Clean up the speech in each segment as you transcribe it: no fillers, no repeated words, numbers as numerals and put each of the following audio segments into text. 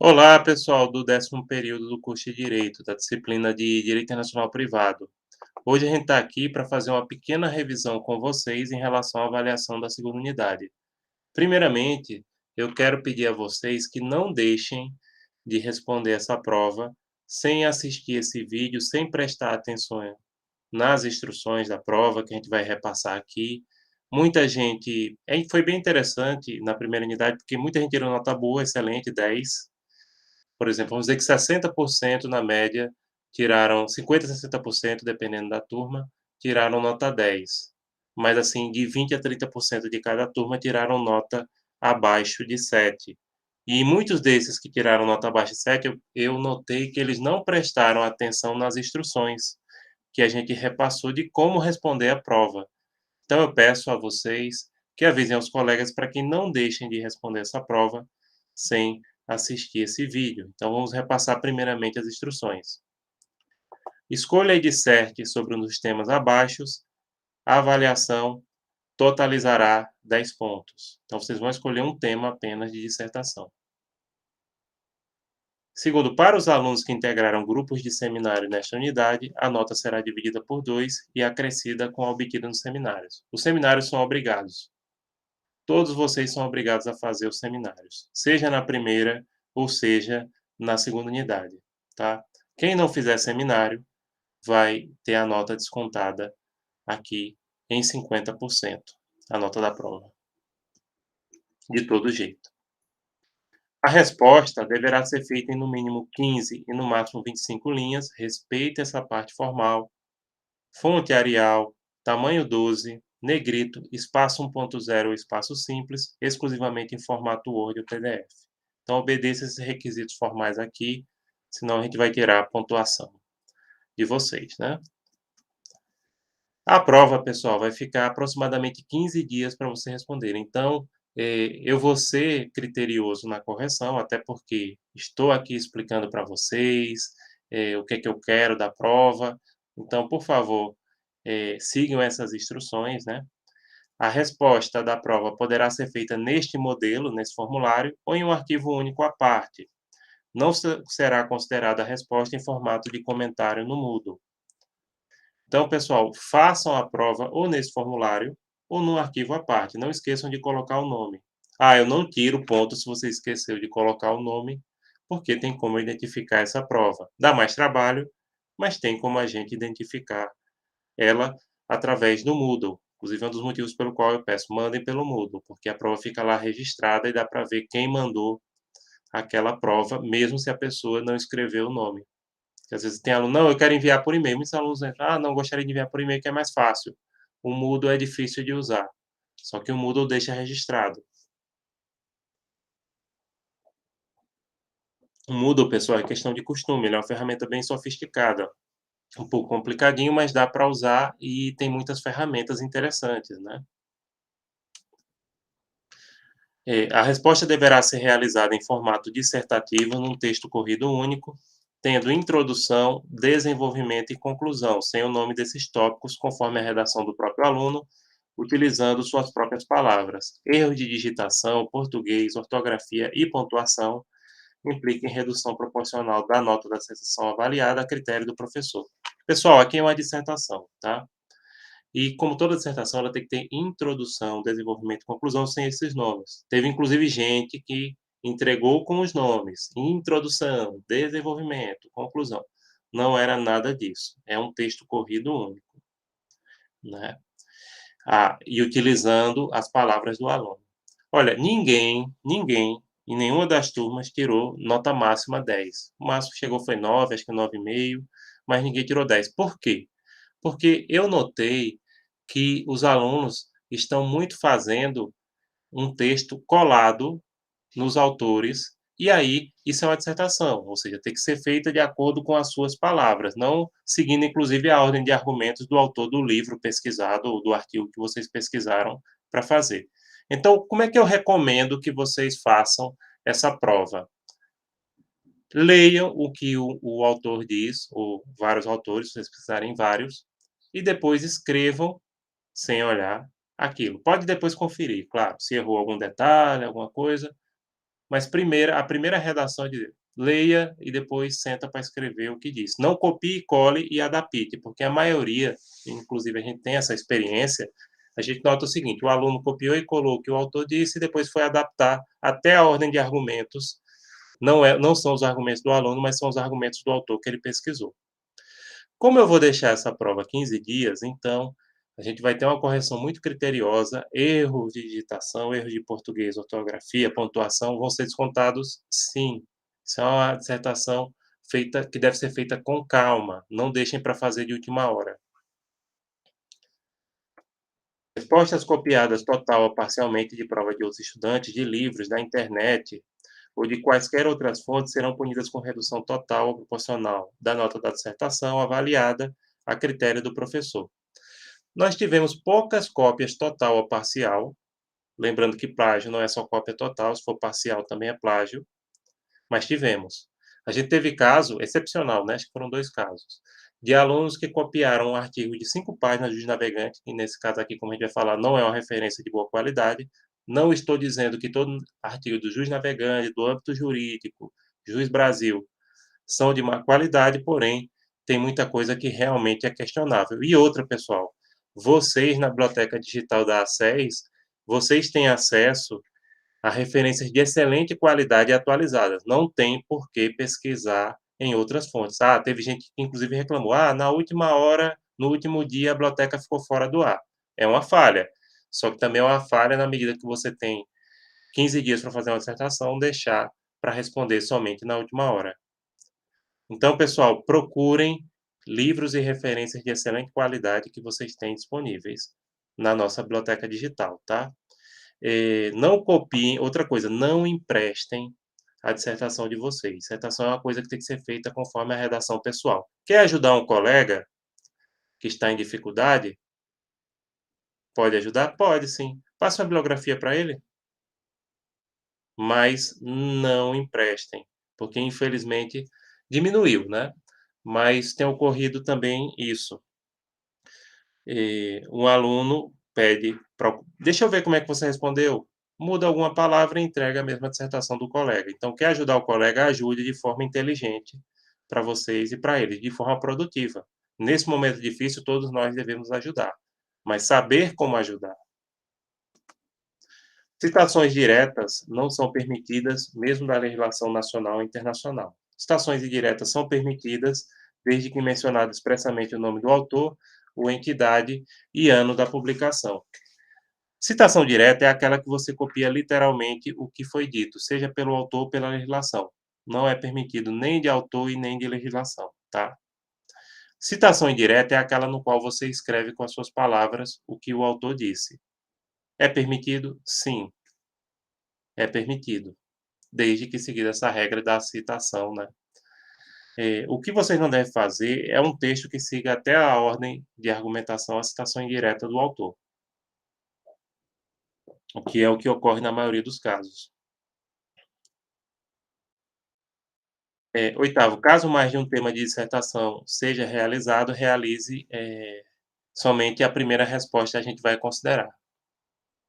Olá, pessoal do 10º período do curso de Direito, da disciplina de Direito Internacional Privado. Hoje a gente está aqui para fazer uma pequena revisão com vocês em relação à avaliação da segunda unidade. Primeiramente, eu quero pedir a vocês que não deixem de responder essa prova sem assistir esse vídeo, sem prestar atenção nas instruções da prova que a gente vai repassar aqui. Muita gente. Foi bem interessante na primeira unidade, porque muita gente tirou nota boa, excelente, 10. Por exemplo, vamos dizer que 60% na média tiraram 50 a 60%, dependendo da turma, tiraram nota 10. Mas, assim, de 20 a 30% de cada turma tiraram nota abaixo de 7. E muitos desses que tiraram nota abaixo de 7, eu notei que eles não prestaram atenção nas instruções que a gente repassou de como responder a prova. Então eu peço a vocês que avisem aos colegas para que não deixem de responder essa prova sem assistir esse vídeo. Então vamos repassar primeiramente as instruções. Escolha e disserte sobre um dos temas abaixo. A avaliação totalizará 10 pontos. Então vocês vão escolher um tema apenas de dissertação. Segundo, para os alunos que integraram grupos de seminário nesta unidade, a nota será dividida por 2 e acrescida com a obtida nos seminários. Os seminários são obrigados. Todos vocês são obrigados a fazer os seminários, seja na primeira ou seja na segunda unidade, tá? Quem não fizer seminário vai ter a nota descontada aqui em 50%, a nota da prova, de todo jeito. A resposta deverá ser feita em no mínimo 15 e no máximo 25 linhas, respeite essa parte formal, fonte Arial, tamanho 12, negrito, espaço 1.0 ou espaço simples, exclusivamente em formato Word ou PDF. Então obedeça esses requisitos formais aqui, senão a gente vai tirar a pontuação de vocês, né? A prova, pessoal, vai ficar aproximadamente 15 dias para você responder. Então, eu vou ser criterioso na correção, até porque estou aqui explicando para vocês, o que é que eu quero da prova. Então, por favor, sigam essas instruções, né? A resposta da prova poderá ser feita neste modelo, nesse formulário, ou em um arquivo único à parte. Não será considerada a resposta em formato de comentário no Moodle. Então, pessoal, façam a prova ou nesse formulário ou num arquivo à parte. Não esqueçam de colocar o nome. Ah, eu não tiro ponto se você esqueceu de colocar o nome, porque tem como identificar essa prova. Dá mais trabalho, mas tem como a gente identificar ela através do Moodle. Inclusive, é um dos motivos pelo qual eu peço, mandem pelo Moodle, porque a prova fica lá registrada e dá para ver quem mandou aquela prova, mesmo se a pessoa não escreveu o nome. Porque às vezes tem aluno, não, eu quero enviar por e-mail. Muitos alunos entram, não, gostaria de enviar por e-mail, que é mais fácil. O Moodle é difícil de usar, só que o Moodle deixa registrado. O Moodle, pessoal, é questão de costume, ele é uma ferramenta bem sofisticada, um pouco complicadinho, mas dá para usar e tem muitas ferramentas interessantes, né? A resposta deverá ser realizada em formato dissertativo, num texto corrido único, tendo introdução, desenvolvimento e conclusão, sem o nome desses tópicos, conforme a redação do próprio aluno, utilizando suas próprias palavras. Erros de digitação, português, ortografia e pontuação impliquem redução proporcional da nota da seção avaliada a critério do professor. Pessoal, aqui é uma dissertação, tá? E como toda dissertação, ela tem que ter introdução, desenvolvimento e conclusão sem esses nomes. Teve inclusive gente que entregou com os nomes: introdução, desenvolvimento, conclusão. Não era nada disso. É um texto corrido único, né? E utilizando as palavras do aluno. Olha, ninguém em nenhuma das turmas tirou nota máxima 10. O máximo que chegou foi 9, acho que 9,5, mas ninguém tirou 10. Por quê? Porque eu notei que os alunos estão muito fazendo um texto colado nos autores, e aí isso é uma dissertação, ou seja, tem que ser feita de acordo com as suas palavras, não seguindo inclusive a ordem de argumentos do autor do livro pesquisado ou do artigo que vocês pesquisaram para fazer. Então, como é que eu recomendo que vocês façam essa prova? Leiam o que o autor diz, ou vários autores, se vocês precisarem vários, e depois escrevam sem olhar aquilo. Pode depois conferir, claro, se errou algum detalhe, alguma coisa, mas a primeira redação é dizer: leia e depois senta para escrever o que diz. Não copie, cole e adapte, porque a maioria, inclusive a gente tem essa experiência, a gente nota o seguinte: o aluno copiou e colou o que o autor disse e depois foi adaptar até a ordem de argumentos. Não são os argumentos do aluno, mas são os argumentos do autor que ele pesquisou. Como eu vou deixar essa prova 15 dias, então a gente vai ter uma correção muito criteriosa, erros de digitação, erros de português, ortografia, pontuação vão ser descontados, sim. Isso é uma dissertação feita que deve ser feita com calma, não deixem para fazer de última hora. Respostas copiadas total ou parcialmente de prova de outros estudantes, de livros, da internet ou de quaisquer outras fontes serão punidas com redução total ou proporcional da nota da dissertação avaliada a critério do professor. Nós tivemos poucas cópias total ou parcial, lembrando que plágio não é só cópia total, se for parcial também é plágio, mas tivemos. A gente teve caso excepcional, né, acho que foram 2 casos, de alunos que copiaram um artigo de 5 páginas do Juiz Navegante, e nesse caso aqui, como a gente vai falar, não é uma referência de boa qualidade. Não estou dizendo que todo artigo do Juiz Navegante, do âmbito jurídico, Juiz Brasil, são de má qualidade, porém, tem muita coisa que realmente é questionável. E outra, pessoal, vocês na biblioteca digital da ACES, vocês têm acesso a referências de excelente qualidade e atualizadas. Não tem por que pesquisar em outras fontes. Teve gente que inclusive reclamou: na última hora, no último dia, a biblioteca ficou fora do ar. É uma falha. Só que também é uma falha na medida que você tem 15 dias para fazer uma dissertação, deixar para responder somente na última hora. Então, pessoal, procurem livros e referências de excelente qualidade que vocês têm disponíveis na nossa biblioteca digital, tá? Não copiem, outra coisa, não emprestem a dissertação de vocês. Dissertação é uma coisa que tem que ser feita conforme a redação pessoal. Quer ajudar um colega que está em dificuldade? Pode ajudar? Pode sim. Passe uma bibliografia para ele, mas não emprestem, porque infelizmente diminuiu, né? Mas tem ocorrido também isso. Um aluno pede para. Deixa eu ver como é que você respondeu. Muda alguma palavra e entrega a mesma dissertação do colega. Então, quer ajudar o colega, ajude de forma inteligente para vocês e para ele, de forma produtiva. Nesse momento difícil, todos nós devemos ajudar, mas saber como ajudar. Citações diretas não são permitidas, mesmo da legislação nacional e internacional. Citações indiretas são permitidas desde que mencionado expressamente o nome do autor, ou entidade e ano da publicação. Citação direta é aquela que você copia literalmente o que foi dito, seja pelo autor ou pela legislação. Não é permitido nem de autor e nem de legislação, tá? Citação indireta é aquela no qual você escreve com as suas palavras o que o autor disse. É permitido? Sim, é permitido, desde que seguir essa regra da citação, né? O que vocês não devem fazer é um texto que siga até a ordem de argumentação, a citação indireta do autor, o que é o que ocorre na maioria dos casos. Oitavo, caso mais de um tema de dissertação seja realizado, realize somente a primeira resposta a gente vai considerar.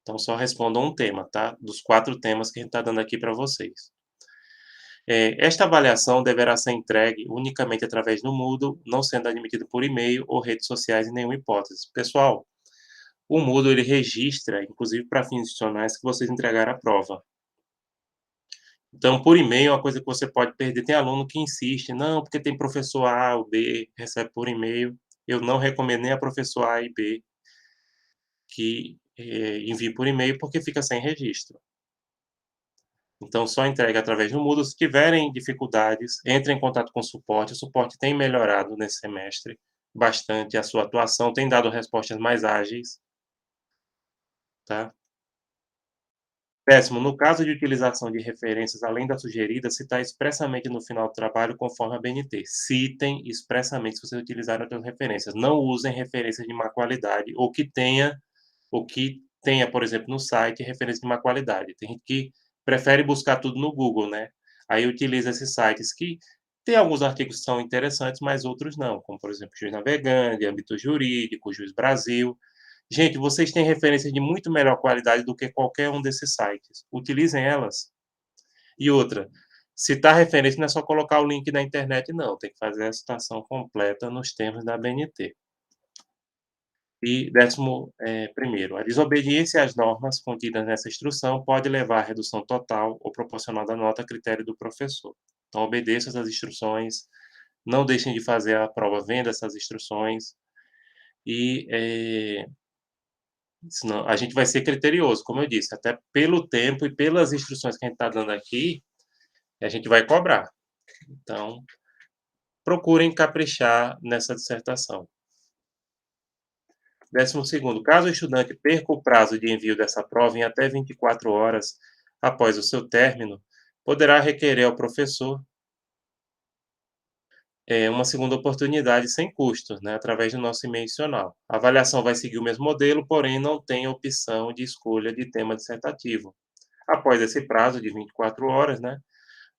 Então, só respondam um tema, tá? Dos 4 temas que a gente está dando aqui para vocês. Esta avaliação deverá ser entregue unicamente através do Moodle, não sendo admitido por e-mail ou redes sociais em nenhuma hipótese. Pessoal, o Moodle ele registra, inclusive para fins institucionais, que vocês entregaram a prova. Então, por e-mail é uma coisa que você pode perder. Tem aluno que insiste, não, porque tem professor A ou B, recebe por e-mail. Eu não recomendo nem a professor A e B que envie por e-mail, porque fica sem registro. Então, só entrega através do Moodle. Se tiverem dificuldades, entre em contato com o suporte. O suporte tem melhorado nesse semestre bastante a sua atuação, tem dado respostas mais ágeis, tá? Décimo, no caso de utilização de referências além da sugerida, citar expressamente no final do trabalho conforme a BNT. Citem expressamente se vocês utilizarem outras referências. Não usem referências de má qualidade ou que tenha, por exemplo, no site referência de má qualidade. Tem gente que prefere buscar tudo no Google, né? Aí utiliza esses sites que tem alguns artigos que são interessantes, mas outros não, como por exemplo, Juiz Navegante, Âmbito Jurídico, Juiz Brasil. Gente, vocês têm referências de muito melhor qualidade do que qualquer um desses sites. Utilizem elas. E outra, citar referência não é só colocar o link na internet não, tem que fazer a citação completa nos termos da ABNT. E 11º, a desobediência às normas contidas nessa instrução pode levar à redução total ou proporcional da nota a critério do professor. Então obedeça essas instruções, não deixem de fazer a prova vendo essas instruções e, senão a gente vai ser criterioso, como eu disse, até pelo tempo e pelas instruções que a gente está dando aqui, a gente vai cobrar. Então, procurem caprichar nessa dissertação. 12º, caso o estudante perca o prazo de envio dessa prova em até 24 horas após o seu término, poderá requerer ao professor uma segunda oportunidade sem custos, né, através do nosso e-mail adicional. A avaliação vai seguir o mesmo modelo, porém não tem opção de escolha de tema dissertativo. Após esse prazo de 24 horas, né,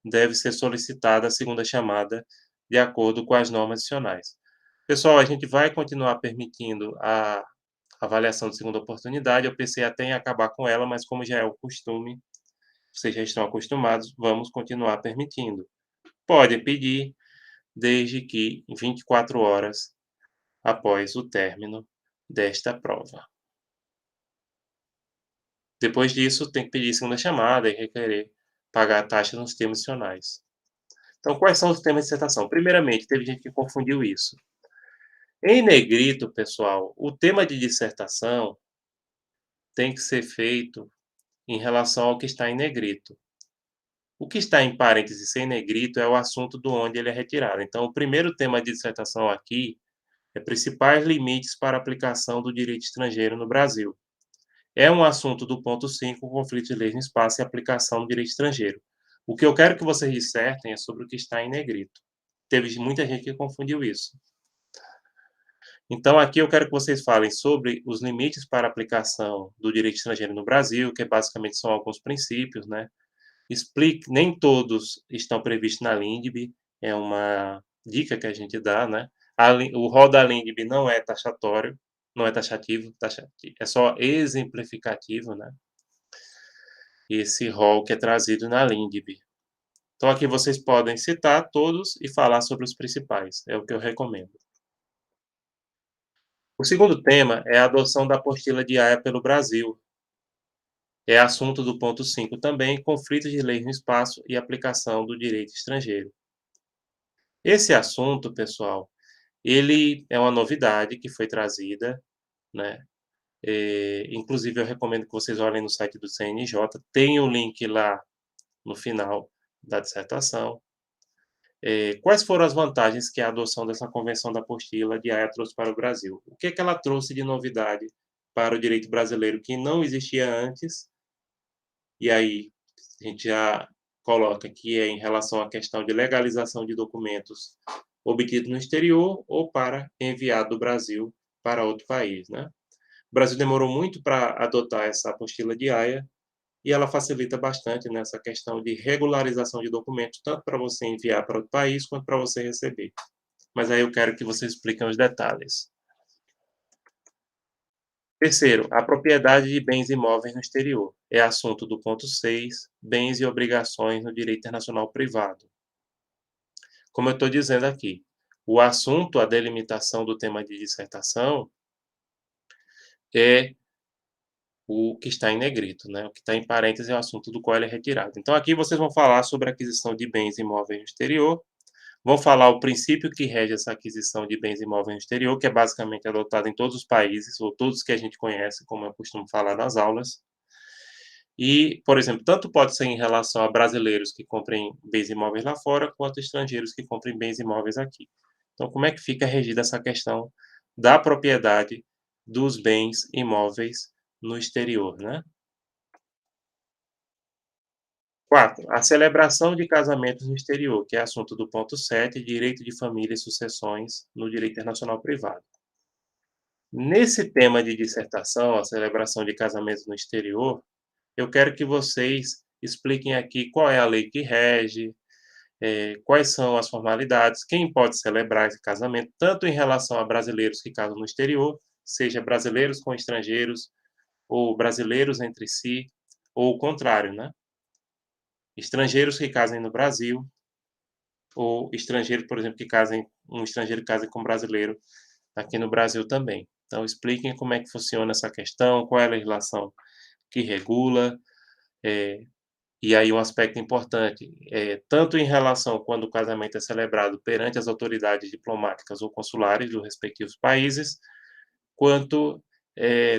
deve ser solicitada a segunda chamada de acordo com as normas adicionais. Pessoal, a gente vai continuar permitindo a avaliação de segunda oportunidade. Eu pensei até em acabar com ela, mas como já é o costume, vocês já estão acostumados, vamos continuar permitindo. Pode pedir, desde que em 24 horas após o término desta prova. Depois disso, tem que pedir segunda chamada e requerer pagar a taxa nos termos adicionais. Então, quais são os temas de dissertação? Primeiramente, teve gente que confundiu isso. Em negrito, pessoal, o tema de dissertação tem que ser feito em relação ao que está em negrito. O que está em parênteses sem negrito é o assunto do onde ele é retirado. Então, o primeiro tema de dissertação aqui é principais limites para a aplicação do direito estrangeiro no Brasil. É um assunto do ponto 5, conflito de leis no espaço e aplicação do direito estrangeiro. O que eu quero que vocês dissertem é sobre o que está em negrito. Teve muita gente que confundiu isso. Então, aqui eu quero que vocês falem sobre os limites para a aplicação do direito estrangeiro no Brasil, que basicamente são alguns princípios, né? Explique, nem todos estão previstos na LINDB, é uma dica que a gente dá, né? O rol da LINDB não é taxatório, não é taxativo, é só exemplificativo, né? Esse rol que é trazido na LINDB. Então, aqui vocês podem citar todos e falar sobre os principais, é o que eu recomendo. O segundo tema é a adoção da apostila de Haia pelo Brasil. É assunto do ponto 5 também, conflitos de leis no espaço e aplicação do direito estrangeiro. Esse assunto, pessoal, ele é uma novidade que foi trazida, né? Inclusive, eu recomendo que vocês olhem no site do CNJ, tem o link lá no final da dissertação. Quais foram as vantagens que a adoção dessa Convenção da Apostila de Haia trouxe para o Brasil? O que ela trouxe de novidade para o direito brasileiro que não existia antes? E aí, a gente já coloca que é em relação à questão de legalização de documentos obtidos no exterior ou para enviar do Brasil para outro país, né? O Brasil demorou muito para adotar essa apostila de Haia e ela facilita bastante nessa questão de regularização de documentos, tanto para você enviar para outro país quanto para você receber. Mas aí eu quero que vocês expliquem os detalhes. Terceiro, a propriedade de bens imóveis no exterior. É assunto do ponto 6, bens e obrigações no direito internacional privado. Como eu estou dizendo aqui, o assunto, a delimitação do tema de dissertação é o que está em negrito, né? O que está em parênteses é o assunto do qual ele é retirado. Então, aqui vocês vão falar sobre a aquisição de bens imóveis no exterior, vão falar o princípio que rege essa aquisição de bens imóveis no exterior, que é basicamente adotado em todos os países, ou todos que a gente conhece, como eu costumo falar nas aulas. E, por exemplo, tanto pode ser em relação a brasileiros que comprem bens imóveis lá fora, quanto estrangeiros que comprem bens imóveis aqui. Então, como é que fica regida essa questão da propriedade dos bens imóveis no exterior, né? 4. A celebração de casamentos no exterior, que é assunto do ponto 7, direito de família e sucessões no direito internacional privado. Nesse tema de dissertação, a celebração de casamentos no exterior, eu quero que vocês expliquem aqui qual é a lei que rege, quais são as formalidades, quem pode celebrar esse casamento, tanto em relação a brasileiros que casam no exterior, seja brasileiros com estrangeiros, ou brasileiros entre si, ou o contrário, né? estrangeiros que casem no Brasil ou estrangeiros, por exemplo, que casem um estrangeiro que case com um brasileiro aqui no Brasil também. Então expliquem como é que funciona essa questão, qual é a legislação que regula, eh, e aí um aspecto importante, tanto em relação quando o casamento é celebrado perante as autoridades diplomáticas ou consulares dos respectivos países, quanto,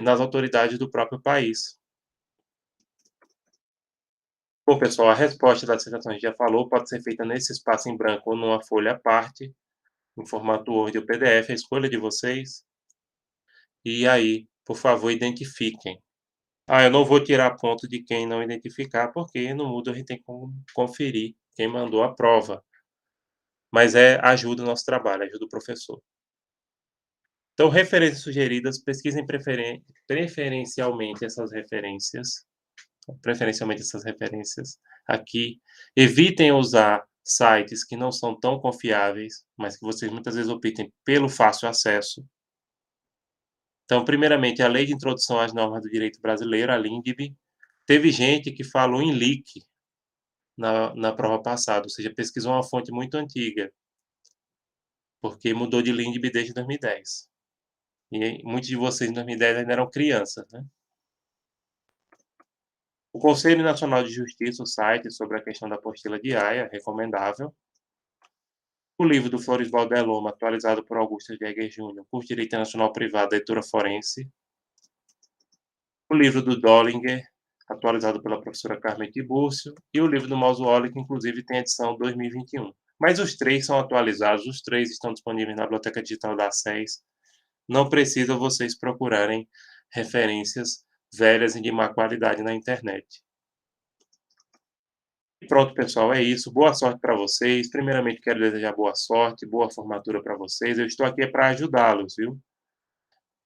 nas autoridades do próprio país. Bom, pessoal, a resposta da dissertação a gente já falou, pode ser feita nesse espaço em branco ou numa folha à parte, em formato Word ou PDF, a escolha de vocês. E aí, por favor, identifiquem. Eu não vou tirar ponto de quem não identificar, porque no Moodle a gente tem como conferir quem mandou a prova, mas ajuda o nosso trabalho, ajuda o professor. Então, referências sugeridas, pesquisem preferencialmente essas referências aqui. Evitem usar sites que não são tão confiáveis, mas que vocês muitas vezes optem pelo fácil acesso. Então, primeiramente, a Lei de Introdução às Normas do Direito Brasileiro, a LINDB. Teve gente que falou em leak na prova passada, ou seja, pesquisou uma fonte muito antiga, porque mudou de LINDB desde 2010. E muitos de vocês em 2010 ainda eram crianças, né? O Conselho Nacional de Justiça, o site sobre a questão da apostila de Haia, recomendável. O livro do Floresval Deloma, atualizado por Augusto Jäger Júnior, Curso de Direito Internacional Privado da Editora Forense. O livro do Dollinger, atualizado pela professora Carmen Tibúrcio. E o livro do Mausuoli, que inclusive tem edição 2021. Mas os três são atualizados, os três estão disponíveis na Biblioteca Digital da SES. Não precisa vocês procurarem referências velhas e de má qualidade na internet. E pronto, pessoal, é isso. Boa sorte para vocês. Primeiramente, quero desejar boa sorte, boa formatura para vocês. Eu estou aqui para ajudá-los, viu?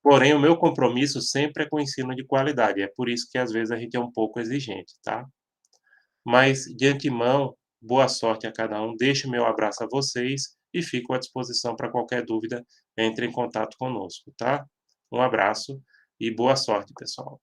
Porém, o meu compromisso sempre é com o ensino de qualidade. É por isso que às vezes a gente é um pouco exigente, tá? Mas, de antemão, boa sorte a cada um. Deixo meu abraço a vocês e fico à disposição para qualquer dúvida. Entre em contato conosco, tá? Um abraço e boa sorte, pessoal.